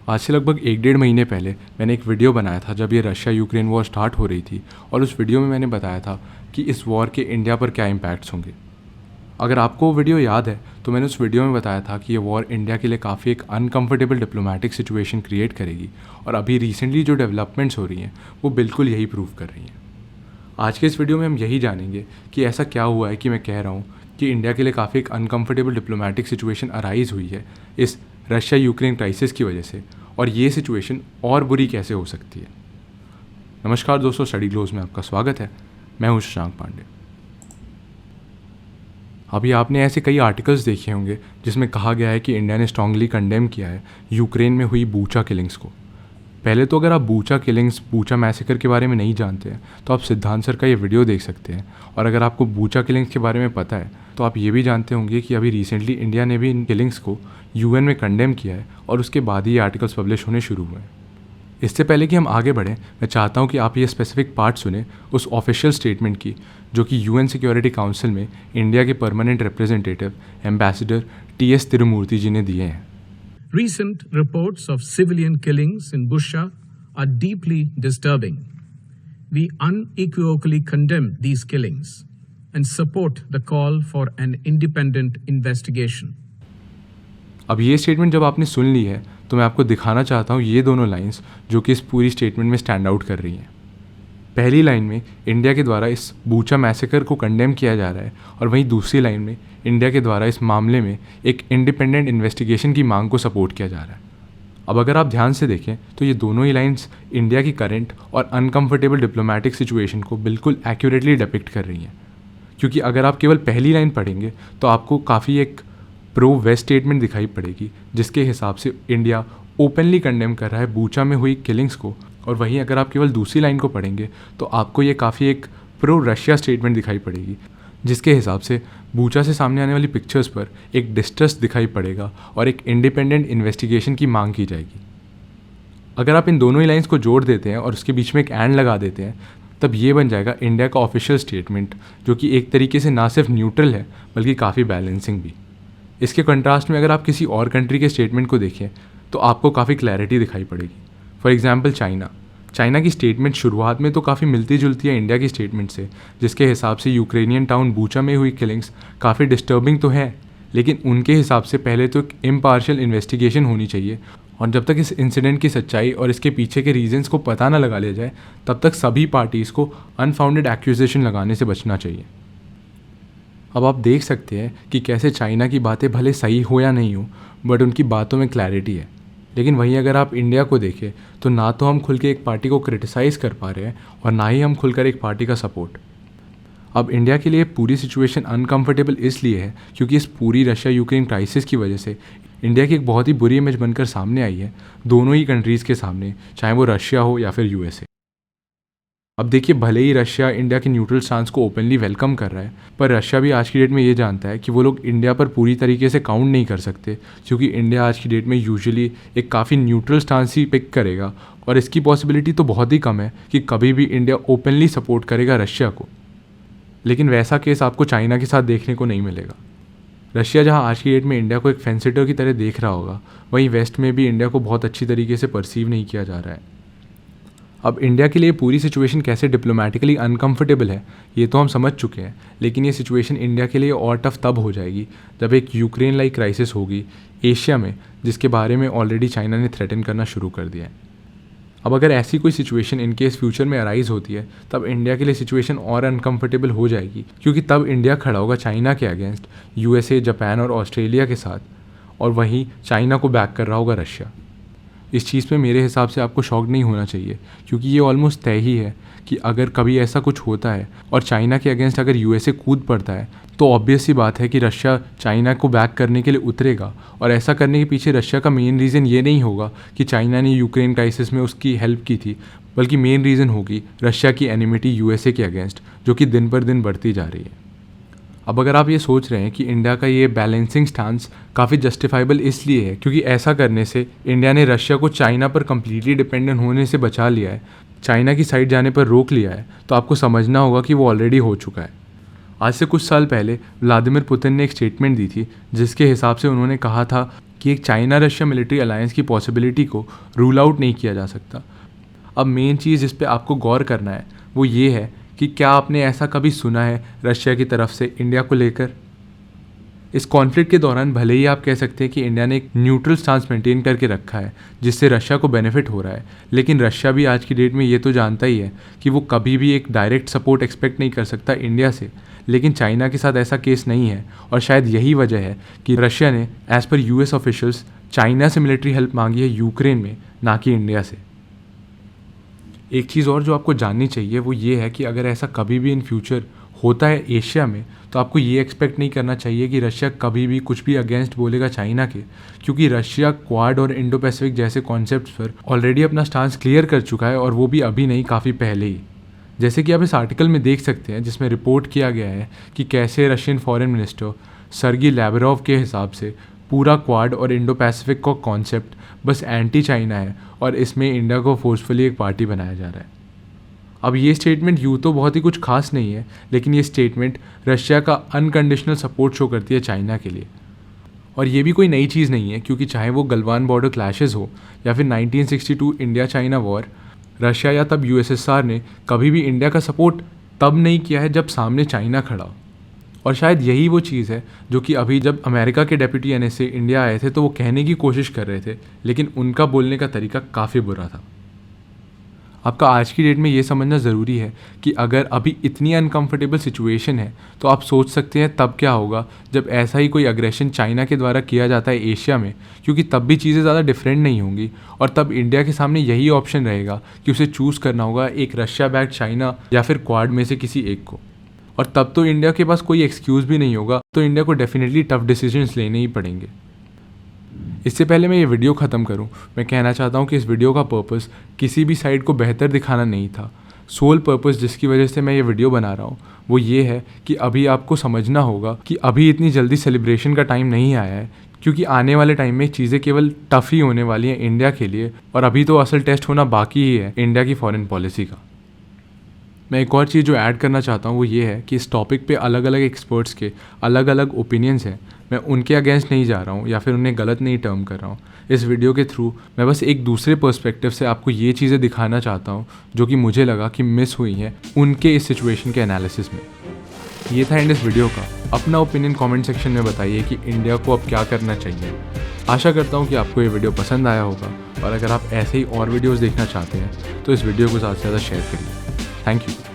आज से लगभग 1 डेढ़ महीने पहले मैंने एक वीडियो बनाया था जब ये रशिया यूक्रेन वॉर स्टार्ट हो रही थी, और उस वीडियो में मैंने बताया था कि इस वॉर के इंडिया पर क्या इम्पैक्ट्स होंगे। अगर आपको वो वीडियो याद है तो मैंने उस वीडियो में बताया था कि ये वॉर इंडिया के लिए काफ़ी एक अनकंफर्टेबल डिप्लोमेटिक सिचुएशन क्रिएट करेगी, और अभी रिसेंटली जो डेवलपमेंट्स हो रही हैं वो बिल्कुल यही प्रूव कर रही हैं। आज के इस वीडियो में हम यही जानेंगे कि ऐसा क्या हुआ है कि मैं कह रहा हूँ कि इंडिया के लिए काफ़ी एक अनकंफर्टेबल डिप्लोमेटिक सिचुएशन अराइज हुई है इस रशिया यूक्रेन क्राइसिस की वजह से, और ये सिचुएशन और बुरी कैसे हो सकती है। नमस्कार दोस्तों, स्टडी ग्लोज में आपका स्वागत है। मैं हूँ शशांक पांडे। अभी आपने ऐसे कई आर्टिकल्स देखे होंगे जिसमें कहा गया है कि इंडिया ने स्ट्रांगली कंडेम किया है यूक्रेन में हुई बूचा किलिंग्स को। पहले तो अगर आप बूचा मैसेकर के बारे में नहीं जानते हैं तो आप सिद्धांत सर का ये वीडियो देख सकते हैं, और अगर आपको बूचा किलिंग्स के बारे में पता है तो आप ये भी जानते होंगे कि अभी रिसेंटली इंडिया ने भी इन किलिंग्स को यूएन में कंडेम किया है, और उसके बाद ही ये आर्टिकल्स पब्लिश होने शुरू हुए हैं। इससे पहले कि हम आगे बढ़ें, मैं चाहता हूँ कि आप ये स्पेसिफिक पार्ट सुने उस ऑफिशियल स्टेटमेंट की जो कि यूएन सिक्योरिटी काउंसिल में इंडिया के permanent representative ambassador TS Tirumurti ji ने दिए हैं। Recent reports of civilian killings in Bushehr are deeply disturbing. We unequivocally condemn these killings and support the call for an independent investigation. अब ये statement जब आपने सुन ली है तो मैं आपको दिखाना चाहता हूँ ये दोनों लाइंस जो कि इस पूरी स्टेटमेंट में स्टैंड आउट कर रही हैं। पहली लाइन में इंडिया के द्वारा इस बूचा मैसेकर को कंडेम किया जा रहा है, और वहीं दूसरी लाइन में इंडिया के द्वारा इस मामले में एक इंडिपेंडेंट इन्वेस्टिगेशन की मांग को सपोर्ट किया जा रहा है। अब अगर आप ध्यान से देखें तो ये दोनों ही लाइंस इंडिया की करंट और अनकंफर्टेबल डिप्लोमेटिक सिचुएशन को बिल्कुल एक्यूरेटली डिपिक्ट कर रही हैं। क्योंकि अगर आप केवल पहली लाइन पढ़ेंगे तो आपको काफ़ी एक प्रो वेस्ट स्टेटमेंट दिखाई पड़ेगी जिसके हिसाब से इंडिया ओपनली कंडेम कर रहा है बूचा में हुई किलिंग्स को, और वहीं अगर आप केवल दूसरी लाइन को पढ़ेंगे तो आपको ये काफ़ी एक प्रो रशिया स्टेटमेंट दिखाई पड़ेगी जिसके हिसाब से बूचा से सामने आने वाली पिक्चर्स पर एक डिस्ट्रेस दिखाई पड़ेगा और एक इंडिपेंडेंट इन्वेस्टिगेशन की मांग की जाएगी। अगर आप इन दोनों ही लाइंस को जोड़ देते हैं और उसके बीच में एक एंड लगा देते हैं तब ये बन जाएगा इंडिया का ऑफिशियल स्टेटमेंट, जो कि एक तरीके से ना सिर्फ न्यूट्रल है बल्कि काफ़ी बैलेंसिंग भी। इसके कंट्रास्ट में अगर आप किसी और कंट्री के स्टेटमेंट को देखें तो आपको काफ़ी क्लैरिटी दिखाई पड़ेगी। फॉर एग्जांपल चाइना की स्टेटमेंट शुरुआत में तो काफ़ी मिलती जुलती है इंडिया की स्टेटमेंट से, जिसके हिसाब से यूक्रेनियन टाउन बूचा में हुई किलिंग्स काफ़ी डिस्टर्बिंग तो है, लेकिन उनके हिसाब से पहले तो एक इम्पार्शियल इन्वेस्टिगेशन होनी चाहिए, और जब तक इस इंसिडेंट की सच्चाई और इसके पीछे के रीजंस को पता ना लगा लिया जाए तब तक सभी पार्टीज़ को अनफाउंडेड एक्यूजेशन लगाने से बचना चाहिए। अब आप देख सकते हैं कि कैसे चाइना की बातें भले सही हो या नहीं हो, बट उनकी बातों में क्लैरिटी है। लेकिन वहीं अगर आप इंडिया को देखें तो ना तो हम खुल के एक पार्टी को क्रिटिसाइज़ कर पा रहे हैं और ना ही हम खुलकर एक पार्टी का सपोर्ट। अब इंडिया के लिए पूरी सिचुएशन अनकंफर्टेबल इसलिए है क्योंकि इस पूरी रशिया यूक्रेन क्राइसिस की वजह से इंडिया की एक बहुत ही बुरी इमेज बनकर सामने आई है दोनों ही कंट्रीज़ के सामने, चाहे वो रशिया हो या फिर यूएसए। अब देखिए, भले ही रशिया इंडिया के न्यूट्रल स्टांस को ओपनली वेलकम कर रहा है, पर रशिया भी आज की डेट में ये जानता है कि वो लोग इंडिया पर पूरी तरीके से काउंट नहीं कर सकते, क्योंकि इंडिया आज की डेट में यूजुअली एक काफ़ी न्यूट्रल स्टांस ही पिक करेगा, और इसकी पॉसिबिलिटी तो बहुत ही कम है कि कभी भी इंडिया ओपनली सपोर्ट करेगा रशिया को। लेकिन वैसा केस आपको चाइना के साथ देखने को नहीं मिलेगा। रशिया जहाँ आज की डेट में इंडिया को एक फेंसिटर की तरह देख रहा होगा, वहीं वेस्ट में भी इंडिया को बहुत अच्छी तरीके से परसीव नहीं किया जा रहा है। अब इंडिया के लिए पूरी सिचुएशन कैसे डिप्लोमेटिकली अनकंफर्टेबल है ये तो हम समझ चुके हैं, लेकिन ये सिचुएशन इंडिया के लिए और टफ तब हो जाएगी जब एक यूक्रेन लाइक क्राइसिस होगी एशिया में, जिसके बारे में ऑलरेडी चाइना ने थ्रेटन करना शुरू कर दिया है। अब अगर ऐसी कोई सिचुएशन इन केस फ्यूचर में अराइज होती है तब इंडिया के लिए सिचुएशन और अनकंफर्टेबल हो जाएगी, क्योंकि तब इंडिया खड़ा होगा चाइना के अगेंस्ट यूएसए, जापान और ऑस्ट्रेलिया के साथ, और वहीं चाइना को बैक कर रहा होगा रशिया। इस चीज़ पे मेरे हिसाब से आपको शॉक नहीं होना चाहिए, क्योंकि ये ऑलमोस्ट तय ही है कि अगर कभी ऐसा कुछ होता है और चाइना के अगेंस्ट अगर यूएसए कूद पड़ता है तो ऑब्वियस सी बात है कि रशिया चाइना को बैक करने के लिए उतरेगा, और ऐसा करने के पीछे रशिया का मेन रीज़न ये नहीं होगा कि चाइना ने यूक्रेन क्राइसिस में उसकी हेल्प की थी, बल्कि मेन रीज़न होगी रशिया की एनिमिटी यूएसए के अगेंस्ट, जो कि दिन पर दिन बढ़ती जा रही है। अब अगर आप ये सोच रहे हैं कि इंडिया का ये बैलेंसिंग स्टांस काफ़ी जस्टिफाइबल इसलिए है क्योंकि ऐसा करने से इंडिया ने रशिया को चाइना पर कम्प्लीटली डिपेंडेंट होने से बचा लिया है, चाइना की साइड जाने पर रोक लिया है, तो आपको समझना होगा कि वो ऑलरेडी हो चुका है। आज से कुछ साल पहले व्लादिमीर पुतिन ने एक स्टेटमेंट दी थी जिसके हिसाब से उन्होंने कहा था कि एक चाइना रशिया मिलिट्री अलायंस की पॉसिबिलिटी को रूल आउट नहीं किया जा सकता। अब मेन चीज़ जिस पे आपको गौर करना है वो ये है कि क्या आपने ऐसा कभी सुना है रशिया की तरफ से इंडिया को लेकर। इस कॉन्फ्लिक्ट के दौरान भले ही आप कह सकते हैं कि इंडिया ने एक न्यूट्रल स्टांस मेंटेन करके रखा है जिससे रशिया को बेनिफिट हो रहा है, लेकिन रशिया भी आज की डेट में ये तो जानता ही है कि वो कभी भी एक डायरेक्ट सपोर्ट एक्सपेक्ट नहीं कर सकता इंडिया से। लेकिन चाइना के साथ ऐसा केस नहीं है और शायद यही वजह है कि रशिया ने as per US officials China से मिलिट्री हेल्प मांगी है यूक्रेन में, ना कि इंडिया से। एक चीज़ और जो आपको जाननी चाहिए वो ये है कि अगर ऐसा कभी भी इन फ्यूचर होता है एशिया में, तो आपको ये एक्सपेक्ट नहीं करना चाहिए कि रशिया कभी भी कुछ भी अगेंस्ट बोलेगा चाइना के, क्योंकि रशिया क्वाड और इंडो पैसिफिक जैसे कॉन्सेप्ट्स पर ऑलरेडी अपना स्टांस क्लियर कर चुका है, और वो भी अभी नहीं, काफ़ी पहले ही। जैसे कि आप इस आर्टिकल में देख सकते हैं जिसमें रिपोर्ट किया गया है कि कैसे रशियन फॉरेन मिनिस्टर सर्गी लैवरोव के हिसाब से पूरा क्वाड और इंडो पैसिफिक का कॉन्सेप्ट बस एंटी चाइना है और इसमें इंडिया को फोर्सफुली एक पार्टी बनाया जा रहा है। अब ये स्टेटमेंट यूँ तो बहुत ही कुछ खास नहीं है, लेकिन ये स्टेटमेंट रशिया का अनकंडीशनल सपोर्ट शो करती है चाइना के लिए। और ये भी कोई नई चीज़ नहीं है, क्योंकि चाहे वो गलवान बॉर्डर क्लैशेस हो या फिर 1962 इंडिया चाइना वॉर, रशिया या तब यूएसएसआर ने कभी भी इंडिया का सपोर्ट तब नहीं किया है जब सामने चाइना खड़ा हो। और शायद यही वो चीज़ है जो कि अभी जब अमेरिका के डेप्यूटी एनएसए इंडिया आए थे तो वो कहने की कोशिश कर रहे थे, लेकिन उनका बोलने का तरीका काफ़ी बुरा था। आपका आज की डेट में ये समझना ज़रूरी है कि अगर अभी इतनी अनकंफर्टेबल सिचुएशन है तो आप सोच सकते हैं तब क्या होगा जब ऐसा ही कोई अग्रेशन चाइना के द्वारा किया जाता है एशिया में, क्योंकि तब भी चीज़ें ज़्यादा डिफरेंट नहीं होंगी और तब इंडिया के सामने यही ऑप्शन रहेगा कि उसे चूज़ करना होगा एक रशिया बैक चाइना या फिर क्वाड में से किसी एक को। और तब तो इंडिया के पास कोई एक्सक्यूज़ भी नहीं होगा, तो इंडिया को डेफिनेटली टफ डिसीजंस लेने ही पड़ेंगे। इससे पहले मैं ये वीडियो ख़त्म करूं, मैं कहना चाहता हूं कि इस वीडियो का पर्पस किसी भी साइड को बेहतर दिखाना नहीं था। सोल पर्पस जिसकी वजह से मैं ये वीडियो बना रहा हूं वो ये है कि अभी आपको समझना होगा कि अभी इतनी जल्दी सेलिब्रेशन का टाइम नहीं आया है, क्योंकि आने वाले टाइम में चीज़ें केवल टफ ही होने वाली हैं इंडिया के लिए, और अभी तो असल टेस्ट होना बाकी ही है इंडिया की फॉरेन पॉलिसी का। मैं एक और चीज़ जो ऐड करना चाहता हूँ वो ये है कि इस टॉपिक पे अलग अलग एक्सपर्ट्स के अलग अलग ओपिनियंस हैं। मैं उनके अगेंस्ट नहीं जा रहा हूँ या फिर उन्हें गलत नहीं टर्म कर रहा हूँ। इस वीडियो के थ्रू मैं बस एक दूसरे पर्सपेक्टिव से आपको ये चीज़ें दिखाना चाहता हूँ जो कि मुझे लगा कि मिस हुई हैं उनके इस सिचुएशन के एनालिसिस में। ये था एंड इस वीडियो का। अपना ओपिनियन कमेंट सेक्शन में बताइए कि इंडिया को अब क्या करना चाहिए। आशा करता हूँ कि आपको ये वीडियो पसंद आया होगा, और अगर आप ऐसे ही और वीडियोज़ देखना चाहते हैं तो इस वीडियो को ज़्यादा से ज़्यादा शेयर करिए। Thank you.